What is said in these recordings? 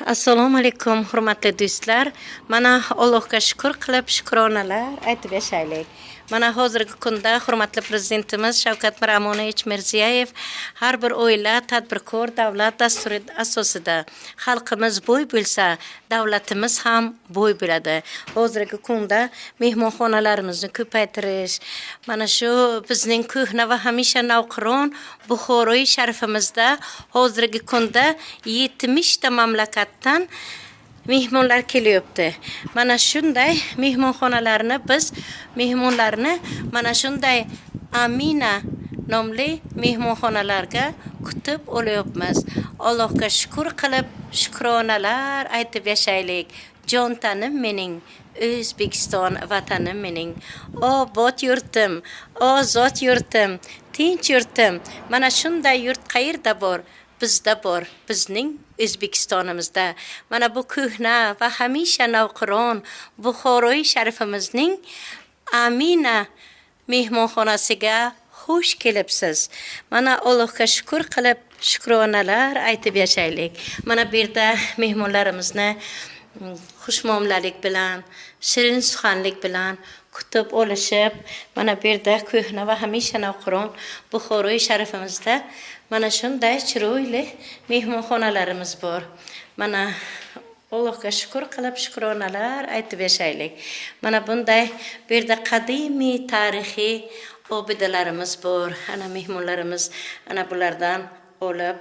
Assalomu alaykum hurmatli do'stlar. Mana Allohga shukr qilib shukronalar aytib yashaylik. Mana hozirgi kunda hurmatli prezidentimiz Shavkat Miromonovich Mirziyoyev har bir oila tadbirkor davlat dasturi asosida xalqimiz boy bo'lsa, davlatimiz ham boy bo'ladi. Hozirgi kunda mehmonxonalarimizni ko'paytirish, mana shu bizning ko'hna va hamisha navqiron Buxoroy sharifimizda hozirgi kunda 70 ta mamlakatdan mehmonlar kelyapti. Mana shunday mehmonxonalarni biz mehmonlarni mana shunday Amina nomli mehmonxonalarga kutib olyapmiz. Allohga shukr qilib shukronalar aytib yashaylik. Jon tanim mening, O'zbekiston vatanim mening. Obod yurtim, ozod yurtim, tinch yurtim. Mana shunday yurt qayerda bor? Bizda bor, bizning O'zbekistonimizda. Mana bu ko'hna va hamisha navqiron Buxoroy sharifimizning Amina mehmonxonasiga xush kelibsiz. Mana Allohga shukr qilib shukronalar aytib yashaylik. Mana bu yerda mehmonlarimizni xushmuomalalik bilan, shirin suxanlik bilan kutib olishib, mana bu yerda ko'hna va hamisha navqiron Buxoroy sharifimizda mana shunday chiroyli mehmonxonalarimiz bor. Mana Allohga shukr qilib shukronalar aytib yashaylik. Mana bunday bu yerda qadimiy tarixiy obidalarimiz bor. Ana mehmonlarimiz ana bulardan olib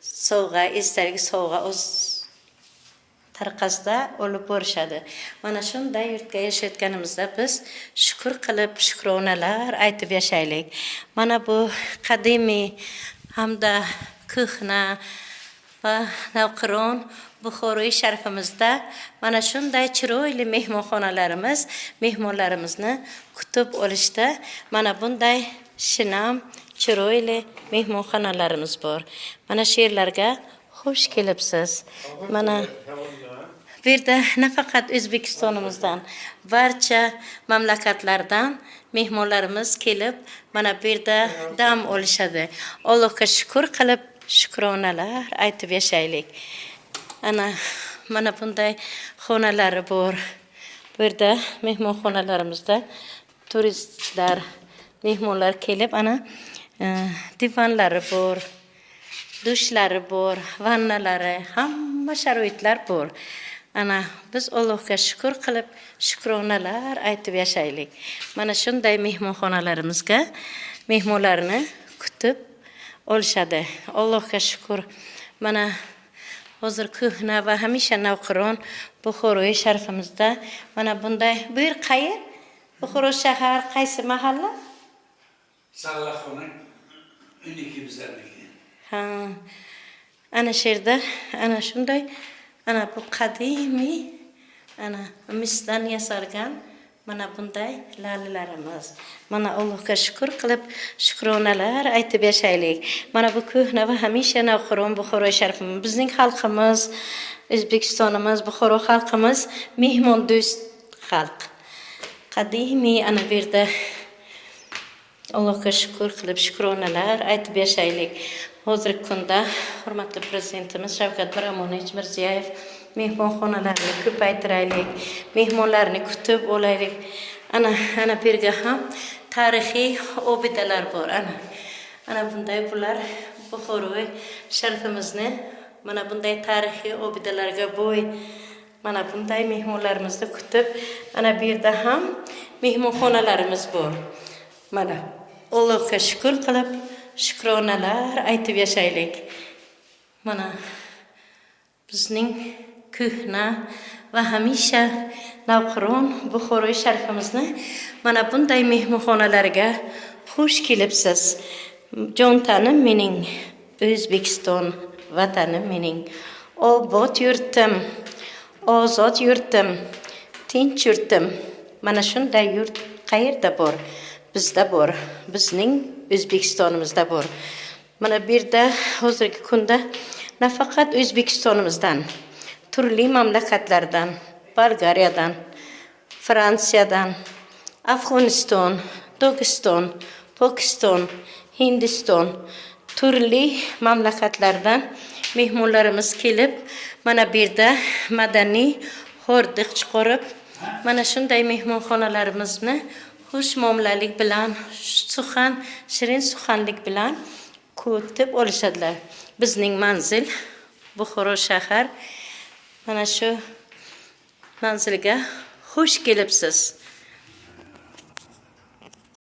sovg'a, esdalik sovg'a o'z tarqasida olib borishadi. Mana shunday yurtga yashayotganimizda biz shukr qilib shukronalar aytib yashaylik. Mana bu qadimiy hamda ko'hna va navqiron Buxoroy sharifimizda mana shunday chiroyli mehmonxonalarimiz mehmonlarimizni kutib olishda mana bunday shinam chiroyli mehmonxonalarimiz bor. Mana shu yerlarga xush kelibsiz. Mana bu yerda nafaqat O'zbekistonimizdan, barcha mamlakatlardan mehmonlarimiz kelib, mana bu yerda dam olishadi. Allohga shukr qilib shukronalar aytib yashaylik. Mana bunday xonalari bor. Bu yerda mehmonxonalarimizda turistlar, mehmonlar kelib, divanlari bor, dushlari bor, vannalari, hamma sharoitlar bor. Biz Allohga shukr qilib shukronalar aytib yashaylik. Mana shunday mehmonxonalarimizga mehmonlarni kutib olishadi. Allohga shukr. Mana hozir ko'hna va hamisha navqiron Buxoroy sharifimizda mana bunday bu yer qayer? Buxoro shahar qaysi mahalla? Sallaxona 12 bizlarniki. Ana shu yerda ana shunday bu qadimiy misdan yasalgan mana bunday lalalarimiz. Mana Allohga shukr qilib shukronalar aytib yashaylik. Mana bu ko'hna va hamisha navqiron Buxoroy sharifimiz, bizning xalqimiz, O'zbekistonimiz, Buxoro xalqimiz mehmon do'st xalq. Qadimiy bu yerda Allohga shukr qilib shukronalar aytib yashaylik. Hozirgi kunda hurmatli prezidentimiz Shavkat Miromonovich Mirziyoyev mehmonxonalarni ko'paytiraylik, mehmonlarni kutib olaylik. Ana bu yerga ham tarixiy obidalar bor. Ana bunday bular Buxoroy sharifimizni mana bunday tarixiy obidalarga boy. Mana bunday mehmonlarimizni kutib, bu yerda ham mehmonxonalarimiz bor. Mana Allohga shukr qilib shukronalar aytib yashaylik. Mana bizning ko'hna va hamisha navqiron Buxoroy sharifimizni mana bunday mehmonxonalarga xush kelibsiz. Jon tanim mening, O'zbekiston vatanim mening. Obod yurtim, ozod yurtim, tinch yurtim. Mana shunday yurt qayerda bor? Bizda bor, bizning O'zbekistonimizda bor. Mana bu yerda hozirgi kunda nafaqat O'zbekistonimizdan, turli mamlakatlardan, Bolgariyadan, Fransiyadan, Afg'oniston, Dog'iston, Pokiston, Hindiston, turli mamlakatlardan mehmonlarimiz kelib, mana bu yerda madaniy hordiq chiqarib, mana shunday mehmonxonalarimizni xush muomalalik bilan, suxan, shirin suxanlik bilan kutib olishadilar. Bizning manzil Buxoro shahar. Mana shu manzilga xush kelibsiz.